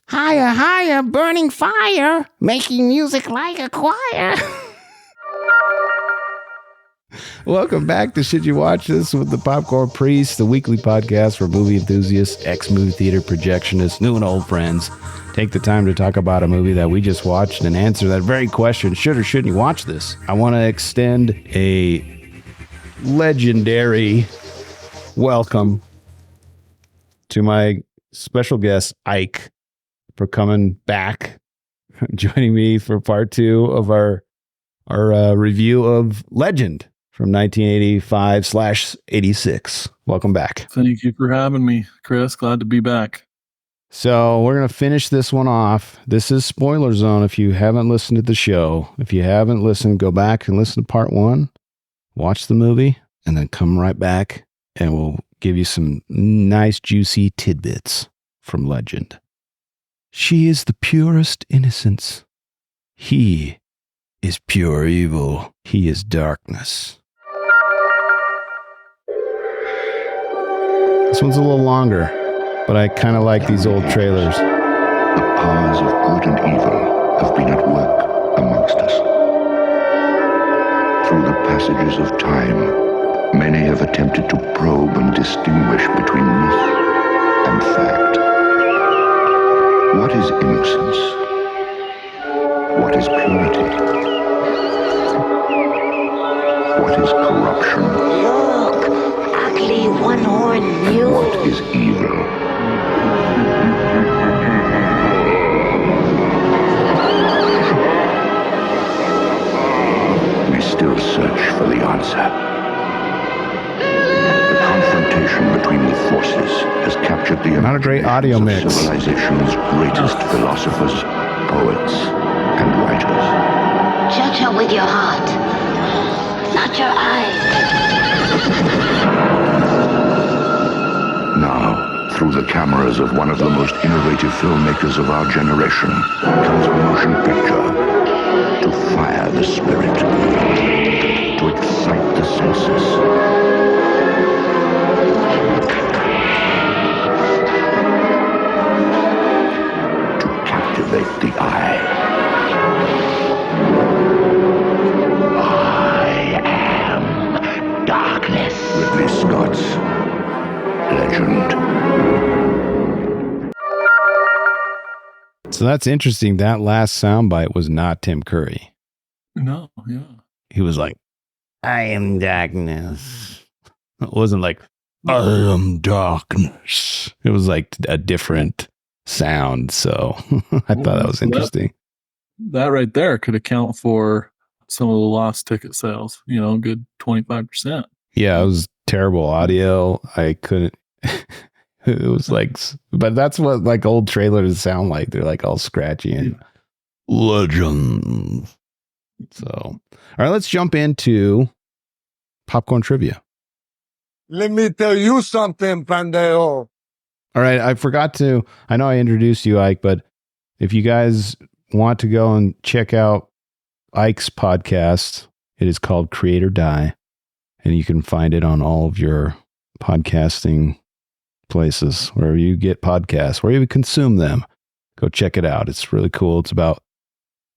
Higher, higher, burning fire, making music like a choir. Welcome back to Should You Watch This with the Popcorn Priest, the weekly podcast for movie enthusiasts, ex-movie theater projectionists, new and old friends. Take the time to talk about a movie that we just watched and answer that very question, should or shouldn't you watch this? I want to extend a legendary welcome to my special guest, Ike, for coming back, joining me for part two of our review of Legend from 1985/86. Welcome back. Thank you for having me, Chris. Glad to be back. So we're going to finish this one off. This is spoiler zone if you haven't listened to the show. If you haven't listened, go back and listen to part one, watch the movie, and then come right back and we'll give you some nice juicy tidbits from Legend. She is the purest innocence. He is pure evil. He is darkness. This one's a little longer, but I kind of like these old trailers. The powers of good and evil have been at work amongst us. Through the passages of time, many have attempted to probe and distinguish between myth and fact. What is innocence? What is purity? What is corruption? Look, ugly one-horned mule. What is evil? We still search for the answer. The confrontation between the forces has captured the Not a great audio imaginations mix. of civilization's greatest philosophers, poets, and writers. Judge her with your heart, not your eyes. Now, through the cameras of one of the most innovative filmmakers of our generation, comes a motion picture to fire the spirit, to excite the senses. To captivate the eye. I am darkness. Ridley Scott's Legend. So that's interesting. That last soundbite was not Tim Curry. No, yeah. He was like, I am darkness. It wasn't like, I am darkness. It was like a different sound. So I thought that was interesting. That right there could account for some of the lost ticket sales, good 25%. Yeah, it was terrible audio. I couldn't. It was like, but that's what like old trailers sound like. They're like all scratchy and Legend. So, all right, let's jump into popcorn trivia. Let me tell you something, pendejo. All right, I forgot to. I know I introduced you, Ike, but if you guys want to go and check out Ike's podcast, it is called Create or Die, and you can find it on all of your podcasting places, wherever you get podcasts, wherever you consume them. Go check it out. It's really cool. It's about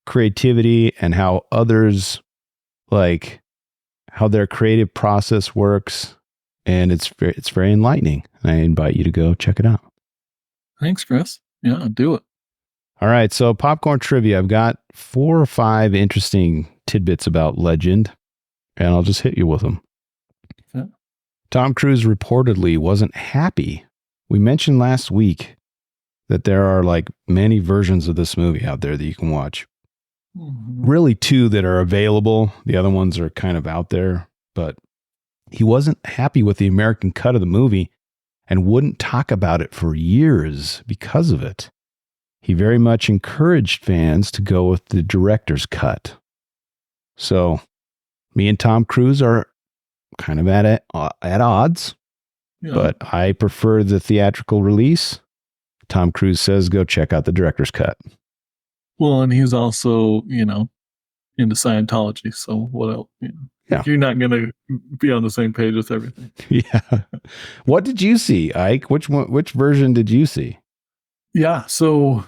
creativity and how others, like how their creative process works, and it's very enlightening. I invite you to go check it out. Thanks, Chris. Yeah, do it. All right, so popcorn trivia. I've got 4 or 5 interesting tidbits about Legend, and I'll just hit you with them. Okay. Tom Cruise reportedly wasn't happy. We mentioned last week that there are like many versions of this movie out there that you can watch. Mm-hmm. Really 2 that are available. The other ones are kind of out there, but he wasn't happy with the American cut of the movie and wouldn't talk about it for years because of it. He very much encouraged fans to go with the director's cut. So me and Tom Cruise are kind of at odds, Yeah. but I prefer the theatrical release. Tom Cruise says, go check out the director's cut. Well, and he's also, into Scientology. So what else? Yeah. You're not going to be on the same page with everything. Yeah. What did you see, Ike? Which version did you see? Yeah. So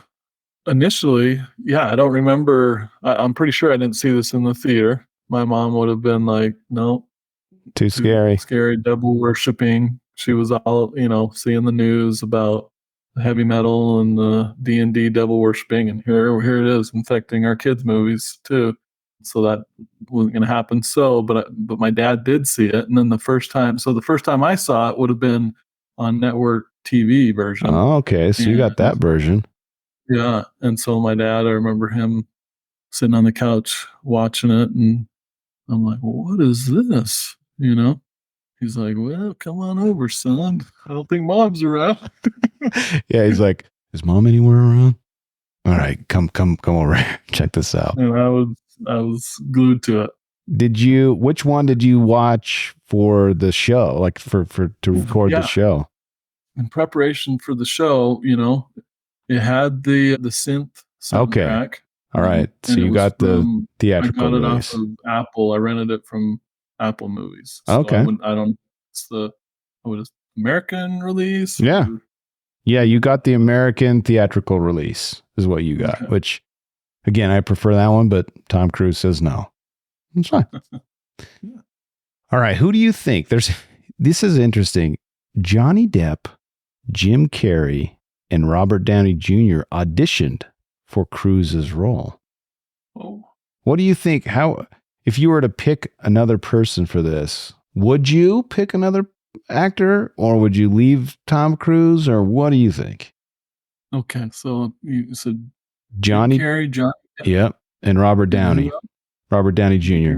initially, I don't remember. I'm pretty sure I didn't see this in the theater. My mom would have been like, no, Too scary. scary, devil worshiping. She was all, seeing the news about heavy metal and the D&D devil worshiping. And here it is infecting our kids' movies too. So that wasn't going to happen. But my dad did see it. And then the first time I saw it would have been on network TV version. Oh, okay. So you got that version. Yeah. And so my dad, I remember him sitting on the couch watching it. And I'm like, well, what is this? He's like, well, come on over, son. I don't think mom's around. Yeah. He's like, is mom anywhere around? All right. Come over here. Check this out. And I was glued to it. Which one did you watch for the show? Like to record the show? In preparation for the show, it had the synth soundtrack. Okay. All right. So you got the theatrical I got it release. off of Apple. I rented it from Apple Movies. So okay. It's the American release. Yeah. Yeah. You got the American theatrical release is what you got, Okay. which again, I prefer that one, but Tom Cruise says no. It's fine. Yeah. All right. Who do you think this is interesting. Johnny Depp, Jim Carrey, and Robert Downey Jr. auditioned for Cruise's role. Oh. What do you think? If you were to pick another person for this, would you pick another actor or would you leave Tom Cruise or what do you think? Okay. So you said Johnny Carrey, Johnny. Yep. And Robert Downey. Robert Downey Jr. Yeah.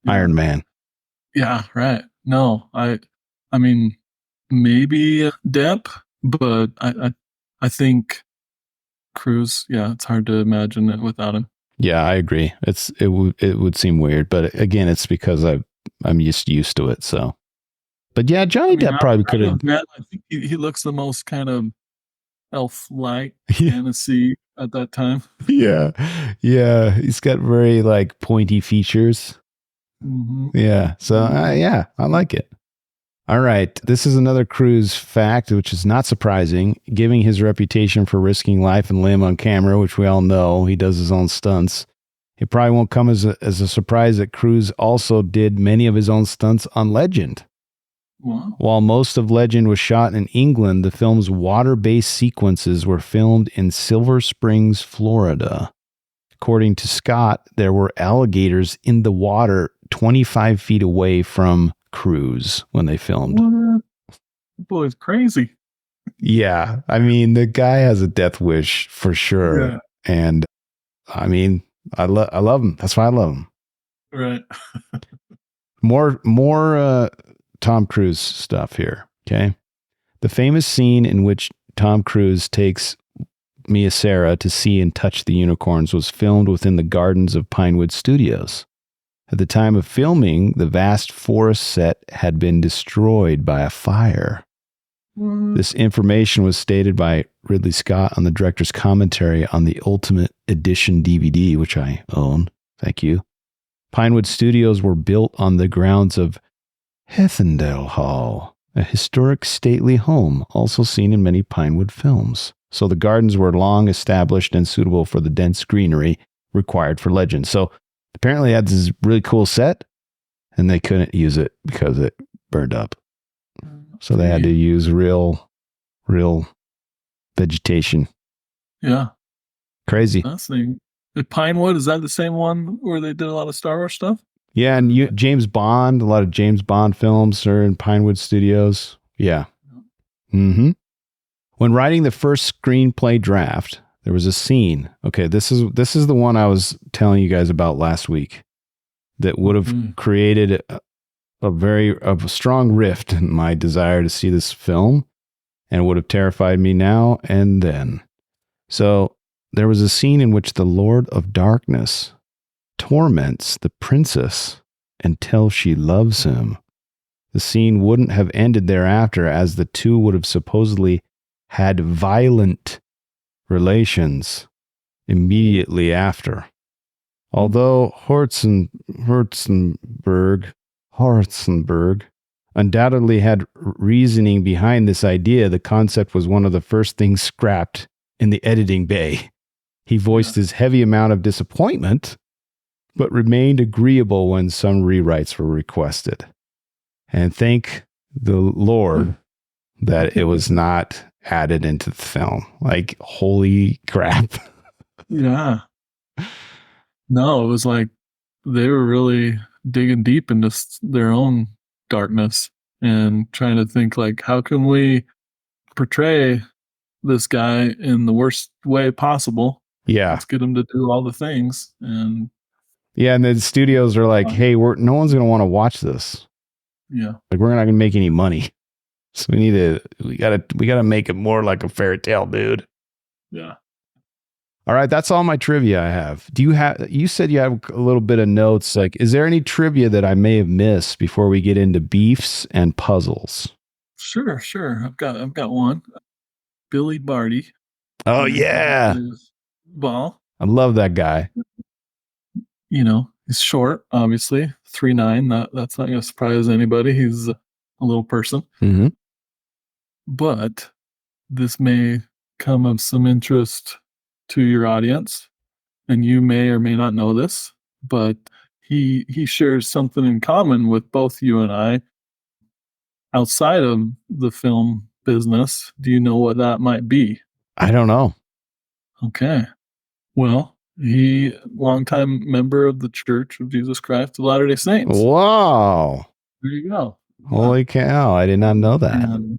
Iron Man. Yeah, right. No, I mean, maybe Depp, but I think Cruise. Yeah, it's hard to imagine it without him. Yeah, I agree. It would seem weird, but again, it's because I'm just used to it. So, but yeah, Johnny Depp probably could have. I think he looks the most kind of elf-like fantasy at that time. Yeah, yeah, he's got very like pointy features. Mm-hmm. Yeah, so I like it. All right, this is another Cruise fact, which is not surprising, given his reputation for risking life and limb on camera, which we all know he does his own stunts. It probably won't come as a surprise that Cruise also did many of his own stunts on Legend. Wow. While most of Legend was shot in England, the film's water-based sequences were filmed in Silver Springs, Florida. According to Scott, there were alligators in the water 25 feet away from Cruise when they filmed. What? The boy's crazy. Yeah. I mean, the guy has a death wish for sure. Yeah. And I mean, I love him. That's why I love him. Right. More Tom Cruise stuff here. Okay. The famous scene in which Tom Cruise takes Mia Sara to see and touch the unicorns was filmed within the gardens of Pinewood Studios. At the time of filming, the vast forest set had been destroyed by a fire. This information was stated by Ridley Scott on the director's commentary on the Ultimate Edition DVD, which I own. Thank you. Pinewood Studios were built on the grounds of Hethendale Hall, a historic stately home also seen in many Pinewood films. So the gardens were long established and suitable for the dense greenery required for Legend. So apparently, they had this really cool set, and they couldn't use it because it burned up. So they had to use real vegetation. Yeah. Crazy. Fascinating. The Pinewood, is that the same one where they did a lot of Star Wars stuff? Yeah, and James Bond, a lot of James Bond films are in Pinewood Studios. Yeah. Mm-hmm. When writing the first screenplay draft, there was a scene. Okay, this is the one I was telling you guys about last week that would have created a strong rift in my desire to see this film and would have terrified me now and then. So there was a scene in which the Lord of Darkness torments the princess until she loves him. The scene wouldn't have ended thereafter, as the two would have supposedly had violent relations immediately after. Although Horzenberg undoubtedly had reasoning behind this idea, the concept was one of the first things scrapped in the editing bay. He voiced his heavy amount of disappointment, but remained agreeable when some rewrites were requested. And thank the Lord that it was not added into the film. Like, holy crap. Yeah. No, it was like they were really digging deep into their own darkness and trying to think, like, how can we portray this guy in the worst way possible? Yeah. Let's get him to do all the things. And and the studios are like, hey, no one's going to want to watch this. Yeah. Like, we're not going to make any money. So we gotta make it more like a fairy tale, dude. Yeah. All right, that's all my trivia I have. You said you have a little bit of notes. Like, is there any trivia that I may have missed before we get into beefs and puzzles? Sure. I've got one. Billy Barty. Oh yeah. Ball. I love that guy. You know, he's short, obviously. 3'9". That's not gonna surprise anybody. He's a little person. Mm-hmm. But this may come of some interest to your audience, and you may or may not know this, but he shares something in common with both you and I outside of the film business. Do you know what that might be? I don't know. Okay. Well, he longtime member of the Church of Jesus Christ of Latter-day Saints. Wow. There you go. Holy cow. I did not know that. And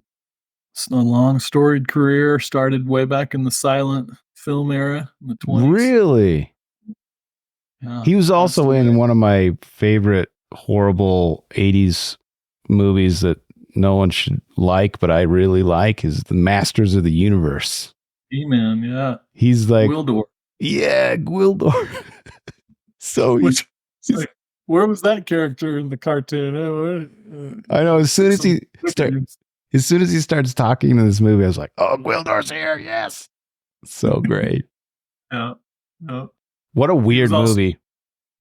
it's a long storied career, started way back in the silent film era in the 20s. Really? Yeah, He was also in one of my favorite horrible 80s movies that no one should like, but I really like, is The Masters of the Universe. He-Man, yeah. He's like, Gwildor. Yeah, Gwildor. Which, like, where was that character in the cartoon? I know. As soon as he starts talking in this movie, I was like, "Oh, Gwildor's here! Yes!" So great. Yeah. What a weird movie.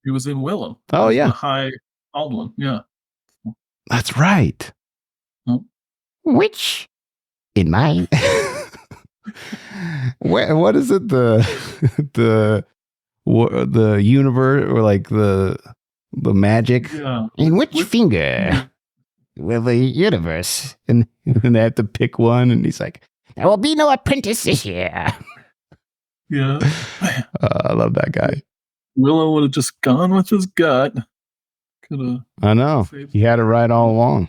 He was in Willow. Oh yeah, the High Aldwin. Yeah, that's right. Oh. Which in my what is it? The universe, or like the magic? Yeah. In which finger? Well, the universe. And they have to pick one, and he's like, "There will be no apprentice this year." Yeah. I love that guy. Willow would have just gone with his gut. I know. He had it right all along.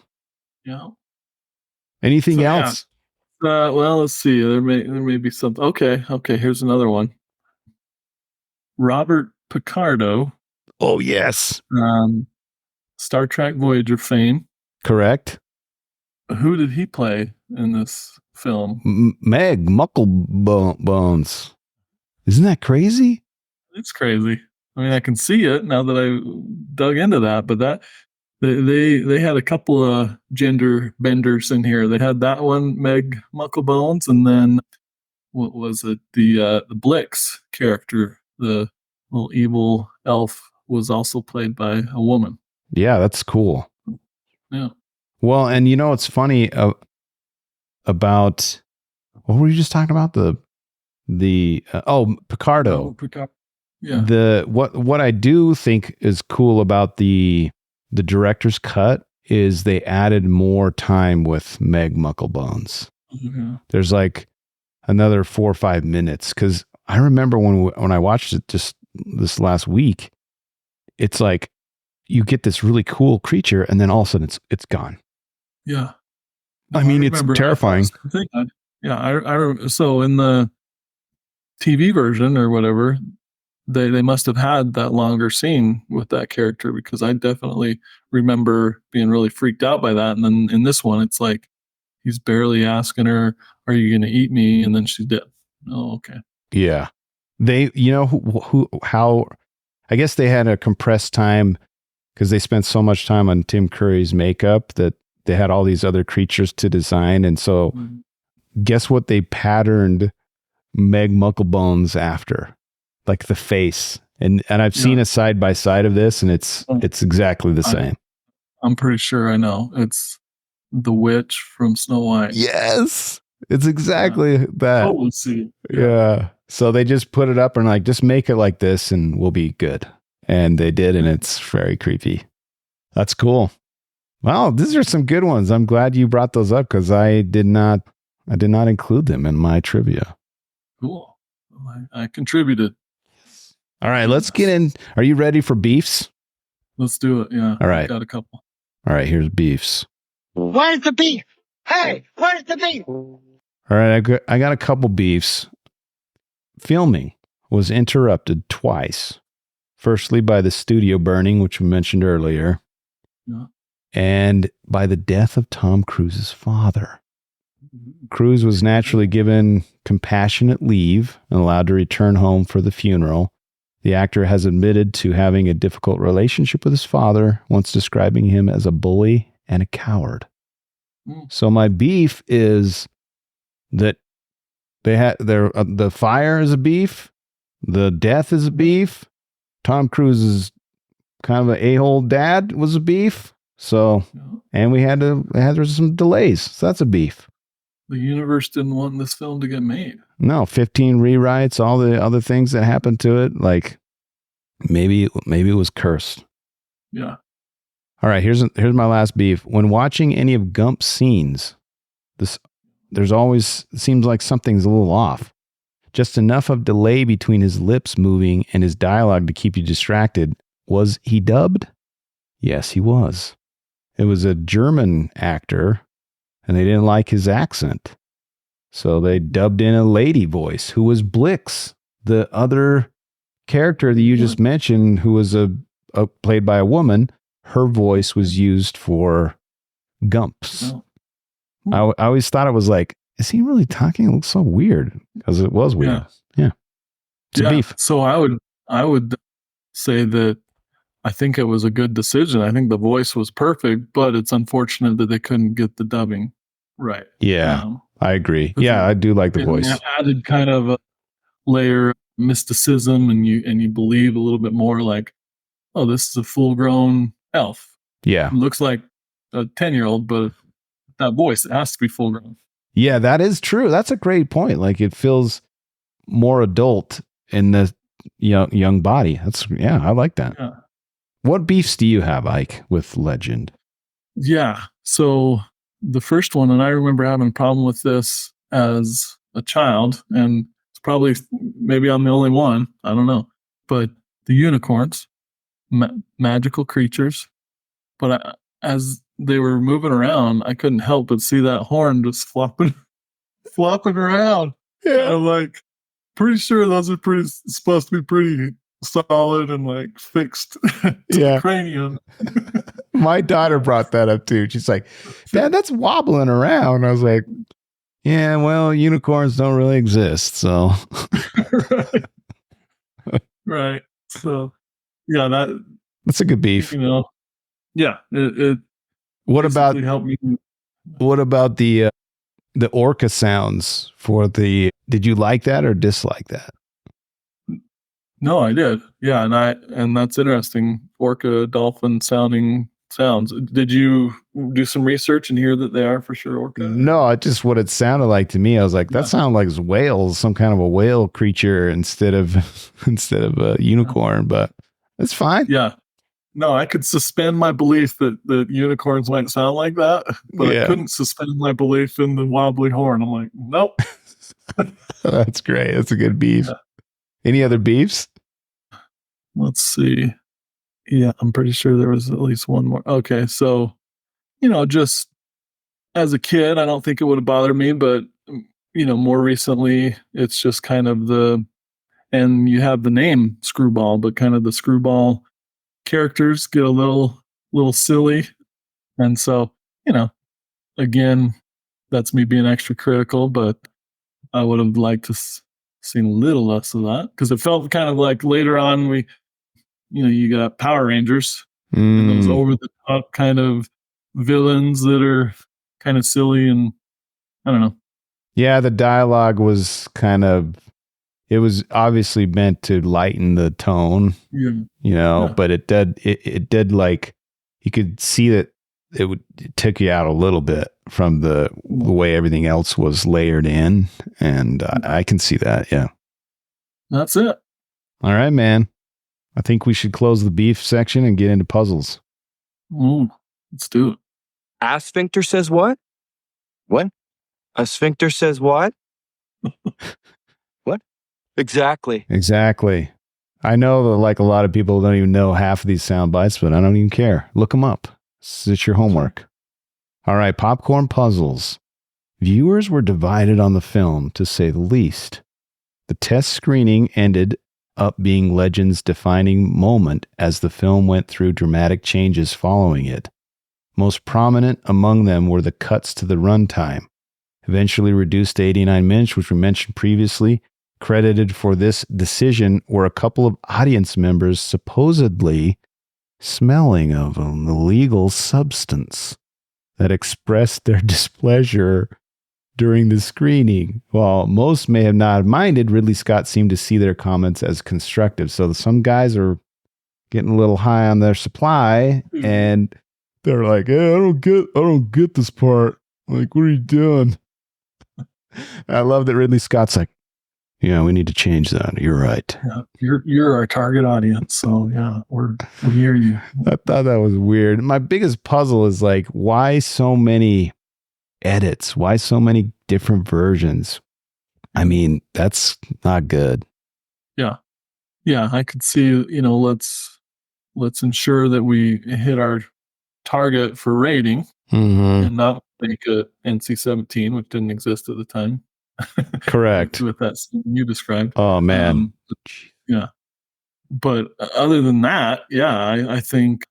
Yeah. Anything else? Well, let's see. There may be something. Okay. Here's another one. Robert Picardo. Oh yes. Star Trek Voyager fame. Correct. Who did he play in this film? Meg Mucklebones. Isn't that crazy? It's crazy. I mean, I can see it now that I dug into that, but that they had a couple of gender benders in here. They had that one, Meg Mucklebones, and then what was it? The Blix character, the little evil elf, was also played by a woman. Yeah, that's cool. Yeah. Well, and you know what's funny about what were you just talking about? Picardo. Yeah. What I do think is cool about the director's cut is they added more time with Meg Mucklebones. Yeah. There's like another 4 or 5 minutes, because I remember when I watched it just this last week, it's like you get this really cool creature, and then all of a sudden it's gone. Yeah. I mean, it's terrifying. I so in the TV version or whatever, they must have had that longer scene with that character, because I definitely remember being really freaked out by that. And then in this one, it's like he's barely asking her, "Are you going to eat me?" And then she's dead. Oh, okay. Yeah. They, how I guess they had a compressed time because they spent so much time on Tim Curry's makeup that they had all these other creatures to design. And so guess what they patterned Meg Mucklebones after? Like the face And I've seen a side by side of this, and it's exactly the same. I'm pretty sure I know. It's the witch from Snow White. Yes, it's exactly that. Totally see. Yeah. So they just put it up and like, just make it like this and we'll be good. And they did, and it's very creepy. That's cool. Wow, these are some good ones. I'm glad you brought those up because I did not include them in my trivia. Cool. I contributed. All right, let's get in. Are you ready for beefs? Let's do it. Yeah. All right. Got a couple. All right, here's beefs. Where's the beef? Hey, where's the beef? All right, I got a couple beefs. Filming was interrupted twice. Firstly, by the studio burning, which we mentioned earlier, and by the death of Tom Cruise's father. Cruise was naturally given compassionate leave and allowed to return home for the funeral. The actor has admitted to having a difficult relationship with his father, once describing him as a bully and a coward. So my beef is that they had the fire is a beef, the death is a beef, Tom Cruise's kind of an a-hole dad was a beef. So, and there's some delays. So that's a beef. The universe didn't want this film to get made. No, 15 rewrites, all the other things that happened to it. Like maybe it was cursed. Yeah. All right, here's my last beef. When watching any of Gump's scenes, there's always seems like something's a little off. Just enough of delay between his lips moving and his dialogue to keep you distracted. Was he dubbed? Yes, he was. It was a German actor, and they didn't like his accent. So they dubbed in a lady voice who was Blix, the other character that you just mentioned, who was played by a woman. Her voice was used for Gump's. I always thought it was like, is he really talking? It looks so weird, because it was weird. Yeah. It's a beef. So I would say that I think it was a good decision. I think the voice was perfect, but it's unfortunate that they couldn't get the dubbing right. Yeah, I agree. Yeah, I do like the voice. It added kind of a layer of mysticism, and you believe a little bit more like, oh, this is a full-grown elf. Yeah. It looks like a 10-year-old, but that voice, it has to be full-grown. Yeah, that is true. That's a great point. Like, it feels more adult in the young body. I like that. Yeah. What beefs do you have, Ike, with Legend? Yeah. So the first one, and I remember having a problem with this as a child, and it's probably, maybe I'm the only one, I don't know, but the unicorns, magical creatures. But as they were moving around, I couldn't help but see that horn just flopping around. Yeah. I'm like, pretty sure those are supposed to be pretty solid and like fixed to the cranium. My daughter brought that up too. She's like, Dad, that's wobbling around. I was like, yeah, well, unicorns don't really exist. So right. So yeah, that's a good beef. Yeah. It what about helped me. What about the orca sounds for the? Did you like that or dislike that? No, I did. Yeah, and that's interesting. Orca dolphin sounding sounds. Did you do some research and hear that they are for sure orca? No, just what it sounded like to me. I was like, that sounded like whales, some kind of a whale creature instead of a unicorn. But it's fine. Yeah. No, I could suspend my belief that unicorns might sound like that, but I couldn't suspend my belief in the wobbly horn. I'm like, nope. That's great. That's a good beef. Yeah. Any other beefs? Let's see. Yeah, I'm pretty sure there was at least one more. Okay, so, just as a kid, I don't think it would have bothered me, but, more recently, it's just kind of and you have the name Screwball, but kind of the Screwball characters get a little silly. And so, again, that's me being extra critical, but I would have liked to seen a little less of that, because it felt kind of like later on you got Power Rangers and those over the top kind of villains that are kind of silly, and I don't know. Yeah, the dialogue was kind of, it was obviously meant to lighten the tone, Yeah. but it did like, you could see that it took you out a little bit from the way everything else was layered in. And I can see that. Yeah. That's it. All right, man. I think we should close the beef section and get into puzzles. Ooh, let's do it. A sphincter says what? What? A sphincter says what? What? Exactly. I know that like a lot of people don't even know half of these sound bites, but I don't even care. Look them up. It's your homework. All right, popcorn puzzles. Viewers were divided on the film, to say the least. The test screening ended up being Legend's defining moment as the film went through dramatic changes following it. Most prominent among them were the cuts to the runtime, eventually reduced to 89 minutes, which we mentioned previously. Credited for this decision were a couple of audience members supposedly smelling of an illegal substance that expressed their displeasure during the screening. While most may have not minded, Ridley Scott seemed to see their comments as constructive. So some guys are getting a little high on their supply, and they're like, "Hey, I don't get this part. Like, what are you doing?" I love that Ridley Scott's like, "Yeah, we need to change that. You're right." Yeah, you're our target audience, so yeah, we hear you. I thought that was weird. My biggest puzzle is like, why so many edits? Why so many different versions? I mean, that's not good. Yeah, I could see, let's ensure that we hit our target for rating and not make it NC-17, which didn't exist at the time. Correct. With that scene you described. Oh man. Yeah. But other than that, yeah, I think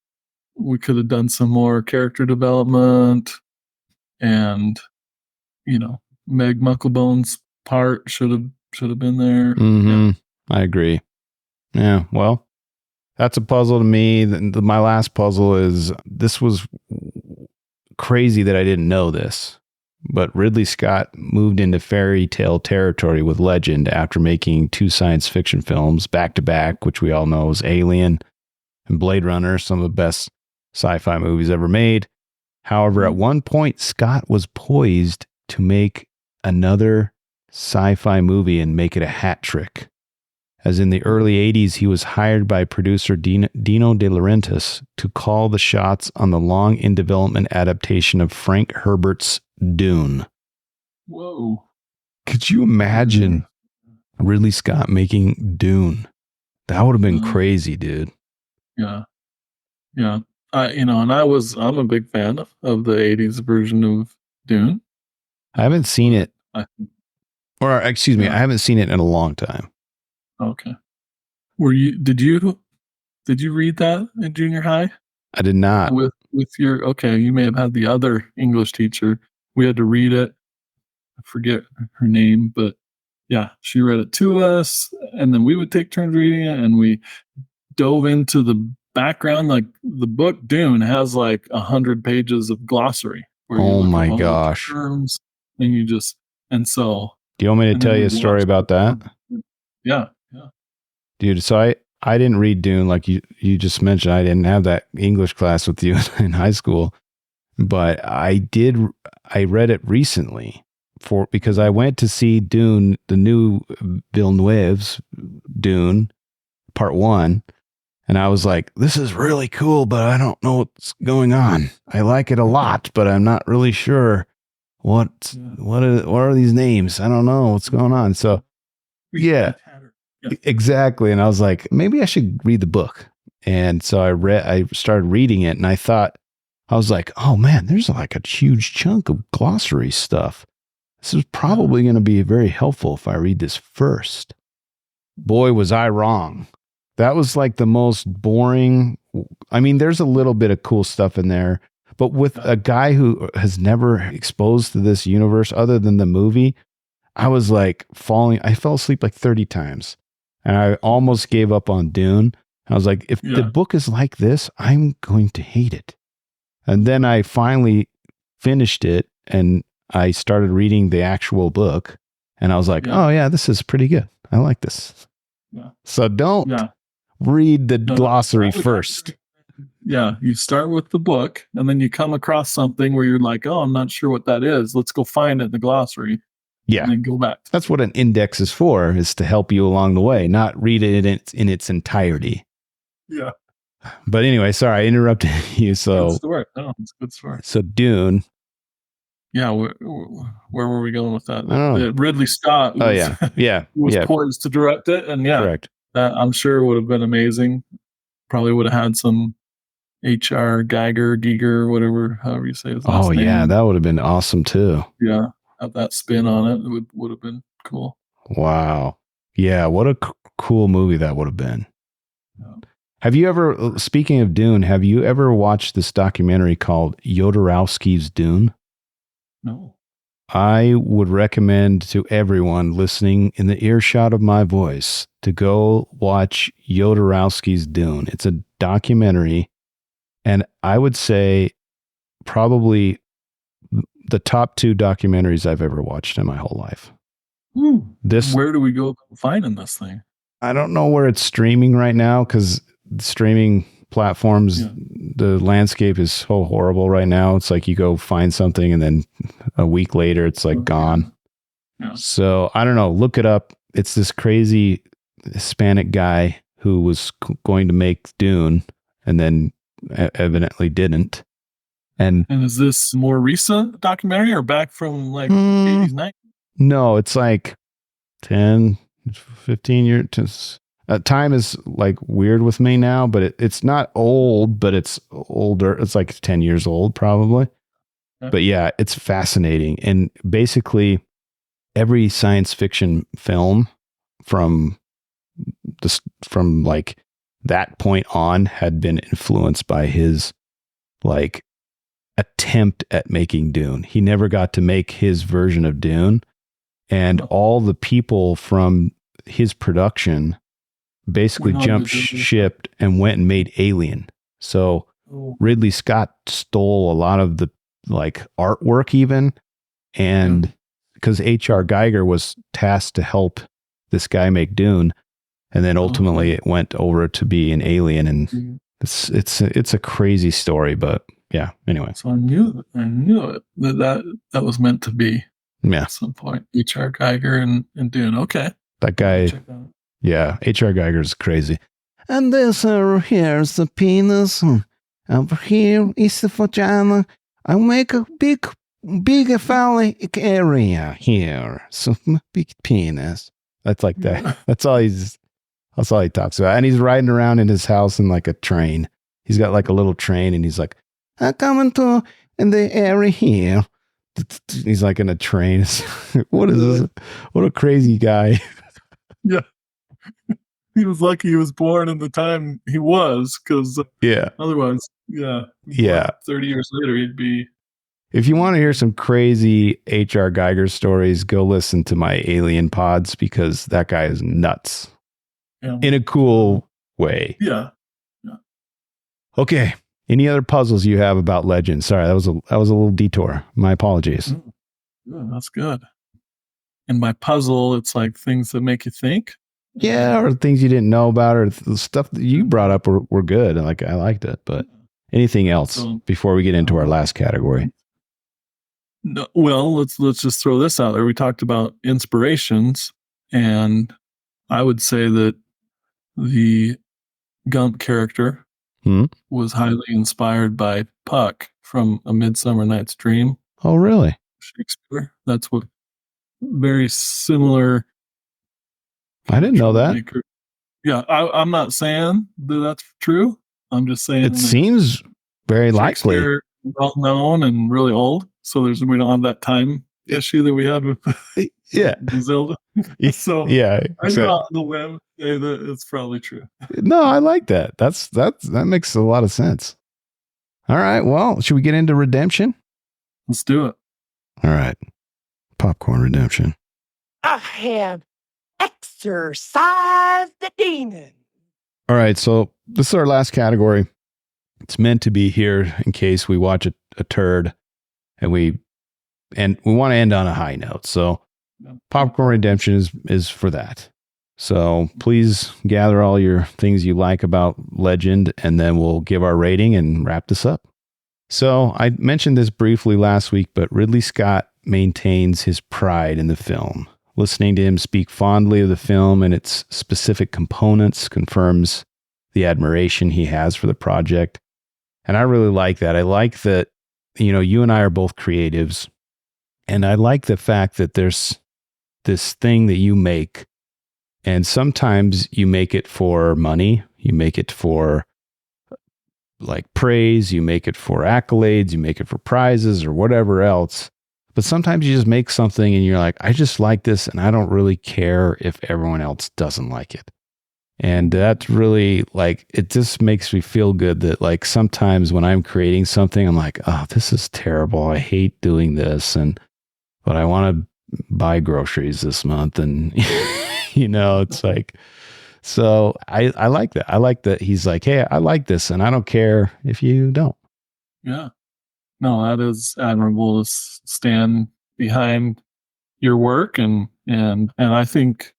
we could have done some more character development, and Meg Mucklebone's part should have been there. Yeah. I agree. Yeah, well, that's a puzzle to me. My last puzzle is, this was crazy that I didn't know this, but Ridley Scott moved into fairy tale territory with Legend after making 2 science fiction films back to back, which we all know is Alien and Blade Runner, some of the best sci-fi movies ever made. However, at one point, Scott was poised to make another sci-fi movie and make it a hat trick. As in the early 80s, he was hired by producer Dino De Laurentiis to call the shots on the long in development adaptation of Frank Herbert's Dune. Whoa. Could you imagine Ridley Scott making Dune? That would have been crazy, dude. Yeah. Yeah. I'm a big fan of the 80s version of Dune. I haven't seen it. I haven't seen it in a long time. Okay. Did you read that in junior high? I did not. With you may have had the other English teacher. We had to read it. I forget her name, but yeah, she read it to us, and then we would take turns reading it, and we dove into the background. Like, the book Dune has like 100 pages of glossary. Oh my gosh. Terms, and so. Do you want me to tell you a story about that? Yeah. Dude, so I didn't read Dune like you just mentioned. I didn't have that English class with you in high school, but I read it recently because I went to see Dune, the new Villeneuve's Dune Part 1, and I was like, this is really cool, but I don't know what's going on. I like it a lot, but I'm not really sure what are these names? I don't know what's going on. So yeah. Exactly. And I was like, maybe I should read the book. And so I started reading it, and I was like, oh man, there's like a huge chunk of glossary stuff. This is probably going to be very helpful if I read this first. Boy, was I wrong. That was like the most boring. I mean, there's a little bit of cool stuff in there, but with a guy who has never exposed to this universe other than the movie, I was like I fell asleep like 30 times. And I almost gave up on Dune. I was like, if the book is like this, I'm going to hate it. And then I finally finished it, and I started reading the actual book. And I was like, Yeah. oh yeah, this is pretty good. I like this. Yeah. So don't Yeah. read the No, glossary I would- first. Yeah. You start with the book and then you come across something where you're like, oh, I'm not sure what that is. Let's go find it in the glossary. Yeah. And then go back. That's what an index is for, is to help you along the way, not read it in its entirety. Yeah. But anyway, sorry, I interrupted you. Good So, story. No, it's a good story. so Dune. Yeah. Where were we going with that? I don't know. Ridley Scott Oh was, yeah. Yeah. was Yeah. poised to direct it. And yeah, Correct. that I'm sure would have been amazing. Probably would have had some H.R. Giger, whatever, however you say his last Oh name. yeah. That would have been awesome too. Yeah. Have that spin on it. It would have been cool. Wow. Yeah. What a cool movie that would have been. Yeah. Have you ever, speaking of Dune, have you ever watched this documentary called Jodorowsky's Dune? No. I would recommend to everyone listening in the earshot of my voice to go watch Jodorowsky's Dune. It's a documentary, and I would say probably the top 2 documentaries I've ever watched in my whole life. This, Where do we go finding this thing? I don't know where it's streaming right now, because streaming platforms, the landscape is so horrible right now. It's like you go find something and then a week later it's like gone. Yeah. So I don't know. Look it up. It's this crazy Hispanic guy who was going to make Dune and then evidently didn't. And is this more recent documentary or back from like 80s, 90s? No, it's like 10, 15 years. Time is like weird with me now, but it's not old, but it's older. It's like 10 years old probably. Okay. But yeah, it's fascinating. And basically every science fiction film from like that point on had been influenced by his like attempt at making Dune. He never got to make his version of Dune, and all the people from his production basically jumped ship and went and made Alien. So Ridley Scott stole a lot of the like artwork even, and because H.R. Geiger was tasked to help this guy make Dune, and then ultimately it went over to be an Alien, and it's a crazy story, but yeah. Anyway, so I knew it that was meant to be. Yeah, at some point. H.R. Geiger and Dune. Okay, that guy. Yeah, H.R. Geiger's crazy. And this here's the penis. Over here is the vagina. I make a big phallic area here. So big penis. That's like that. That's all he talks about. And he's riding around in his house in like a train. He's got like a little train, and he's like, I'm coming to in the area here. He's like in a train. What is this? What a crazy guy. Yeah. He was lucky he was born in the time he was, because otherwise, 30 years later, he'd be. If you want to hear some crazy H.R. Geiger stories, go listen to my Alien Pods, because that guy is nuts in a cool way. Yeah. Okay. Any other puzzles you have about Legend? Sorry, that was a little detour. My apologies. Yeah, that's good. And by puzzle, it's like things that make you think. Yeah, or things you didn't know about, or the stuff that you brought up were good. Like I liked it, but anything else before we get into our last category? No, well, let's just throw this out there. We talked about inspirations, and I would say that the Gump character was highly inspired by Puck from A Midsummer Night's Dream. Oh, really? Shakespeare. That's what very similar. I didn't know that. Yeah, I'm not saying that that's true. I'm just saying it seems very likely. Well known and really old, so we don't have that time issue that we had with Zelda. So I'm not on the whim say that it's probably true. No, I like that. That makes a lot of sense. All right, well, should we get into redemption? Let's do it. All right, popcorn redemption. I have exorcised the demon. All right, so this is our last category. It's meant to be here in case we watch a turd and we want to end on a high note. So Popcorn Redemption is for that. So please gather all your things you like about Legend, and then we'll give our rating and wrap this up. So I mentioned this briefly last week, but Ridley Scott maintains his pride in the film. Listening to him speak fondly of the film and its specific components confirms the admiration he has for the project. And I really like that. I like that, you and I are both creatives. And I like the fact that there's this thing that you make, and sometimes you make it for money, you make it for like praise, you make it for accolades, you make it for prizes or whatever else. But sometimes you just make something and you're like, I just like this and I don't really care if everyone else doesn't like it. And that's really like, it just makes me feel good that like sometimes when I'm creating something, I'm like, oh, this is terrible. I hate doing this. But I want to buy groceries this month. And, it's like, so I like that. I like that he's like, hey, I like this and I don't care if you don't. Yeah. No, that is admirable to stand behind your work. And I think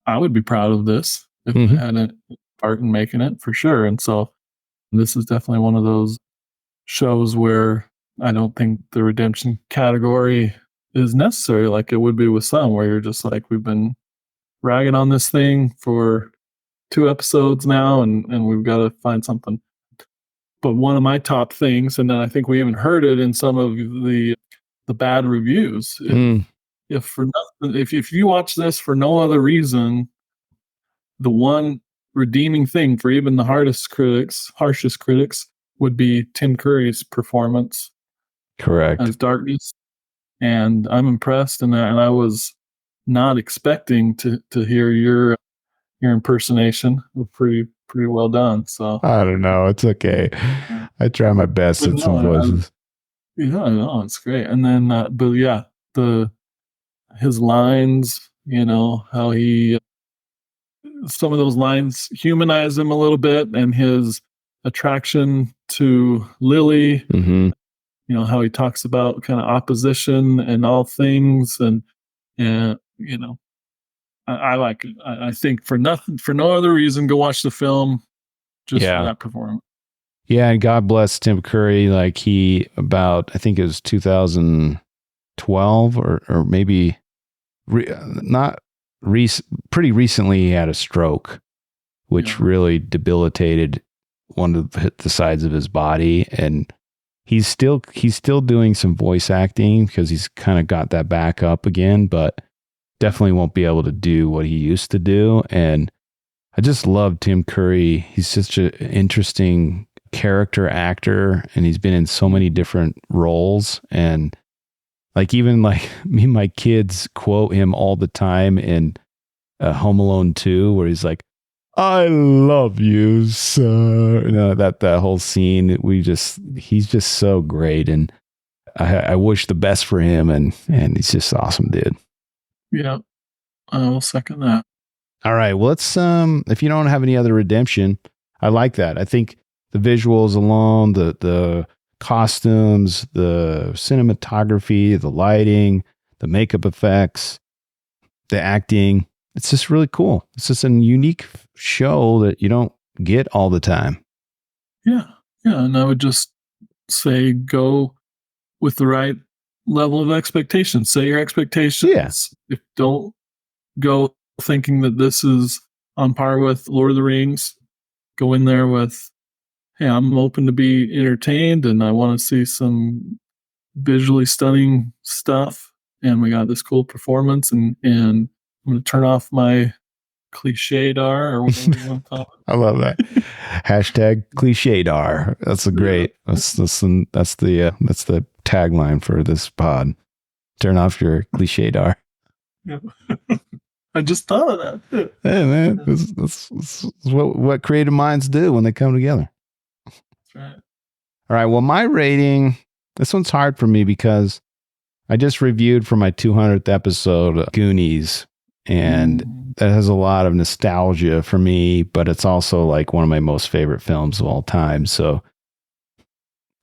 I would be proud of this if I had a part in making it for sure. And so this is definitely one of those shows where I don't think the redemption category is necessary like it would be with some, where you're just like, we've been ragging on this thing for 2 episodes now and we've got to find something. But one of my top things, and then I think we even heard it in some of the bad reviews, if you watch this for no other reason, the one redeeming thing for even the harshest critics would be Tim Curry's performance. Correct. As Darkness. And I'm impressed, and I was not expecting to hear your impersonation. Pretty well done. So I don't know. It's okay. I try my best at some voices. No, it's great. And then, but yeah, his lines, how some of those lines humanize him a little bit, and his attraction to Lily. Mm-hmm. How he talks about kind of opposition and all things, and I like it. I think for no other reason, go watch the film just for that performance. Yeah, and God bless Tim Curry. Like I think it was 2012 or maybe pretty recently he had a stroke, which really debilitated one of the sides of his body, and he's still doing some voice acting because he's kind of got that back up again, but definitely won't be able to do what he used to do. And I just love Tim Curry. He's such an interesting character actor, and he's been in so many different roles. And like even like me and my kids quote him all the time in Home Alone 2, where he's like, I love you, sir. That whole scene, he's just so great. And I wish the best for him. And he's just awesome, dude. Yeah. I will second that. All right. Well, let's, if you don't have any other redemption, I like that. I think the visuals alone, the costumes, the cinematography, the lighting, the makeup effects, the acting, it's just really cool. It's just a unique show that you don't get all the time. Yeah. Yeah. And I would just say go with the right level of expectations. Set your expectations. Yes. If don't go thinking that this is on par with Lord of the Rings. Go in there with, hey, I'm open to be entertained and I want to see some visually stunning stuff. And we got this cool performance, and I'm going to turn off my clichédar or whatever you want to call it. I love that. Hashtag clichédar. That's a great. That's the tagline for this pod. Turn off your clichédar. Yeah. I just thought of that too. Hey man, that's what creative minds do when they come together. That's right. All right. Well, my rating. This one's hard for me because I just reviewed for my 200th episode Goonies, and that has a lot of nostalgia for me, but it's also like one of my most favorite films of all time. So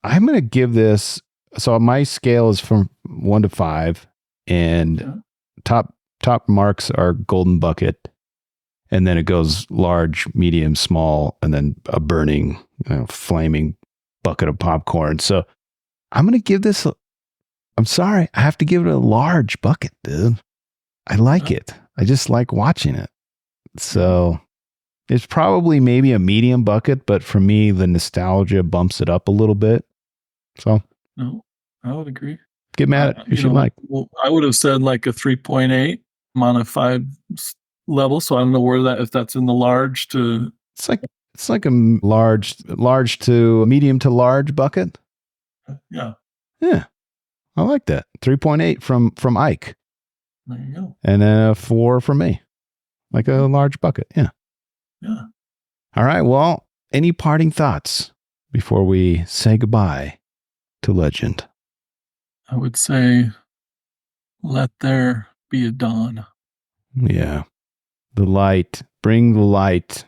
I'm going to give this. So my scale is from 1 to 5, and top marks are golden bucket, and then it goes large, medium, small, and then a burning, flaming bucket of popcorn. So I'm going to give this, I'm sorry, I have to give it a large bucket, dude. I like it. I just like watching it. So it's probably maybe a medium bucket, but for me, the nostalgia bumps it up a little bit. So No, I would agree. get mad at if you like. Well, I would have said like a 3.8. I'm on a 5 level, so I don't know where if that's in the large to. It's like a large to medium to large bucket. Yeah. Yeah. I like that. 3.8 from Ike. There you go. And then a 4 from me. Like a large bucket. Yeah. Yeah. All right. Well, any parting thoughts before we say goodbye to Legend? I would say, let there be a dawn. Yeah. The light. Bring the light.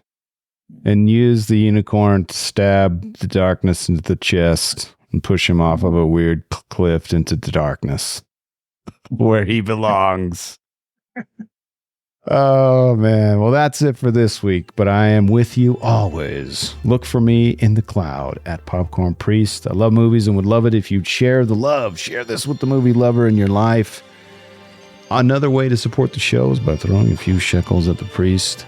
And use the unicorn to stab the darkness into the chest and push him off of a weird cliff into the darkness where he belongs. Oh, man. Well, that's it for this week, but I am with you always. Look for me in the cloud at Popcorn Priest. I love movies and would love it if you'd share the love. Share this with the movie lover in your life. Another way to support the show is by throwing a few shekels at the priest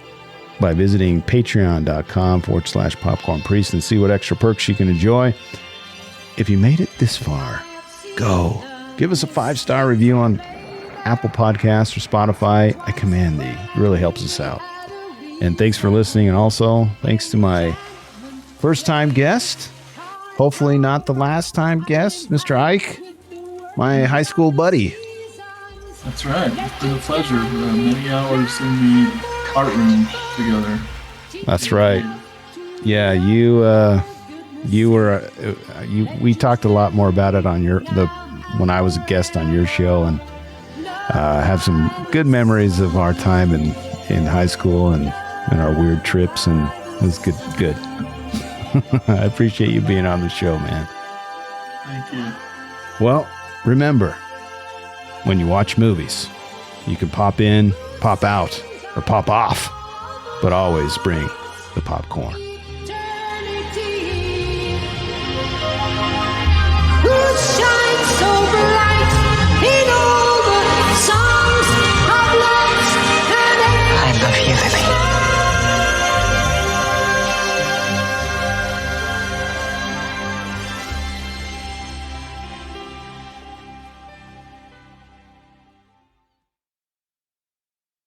by visiting patreon.com/Popcorn Priest and see what extra perks you can enjoy. If you made it this far, go. Give us a 5-star review on Apple Podcasts or Spotify. I command thee. It really helps us out. And thanks for listening. And also, thanks to my first-time guest, hopefully not the last-time guest, Mr. Ike, my high school buddy. That's right. It's been a pleasure. Many hours in the art room together. That's right. Yeah, we talked a lot more about it on when I was a guest on your show, and have some good memories of our time in high school and our weird trips, and it was good. I appreciate you being on the show, man. Thank you. Well, remember, when you watch movies, you can pop in, pop out, or pop off, but always bring the popcorn. Who's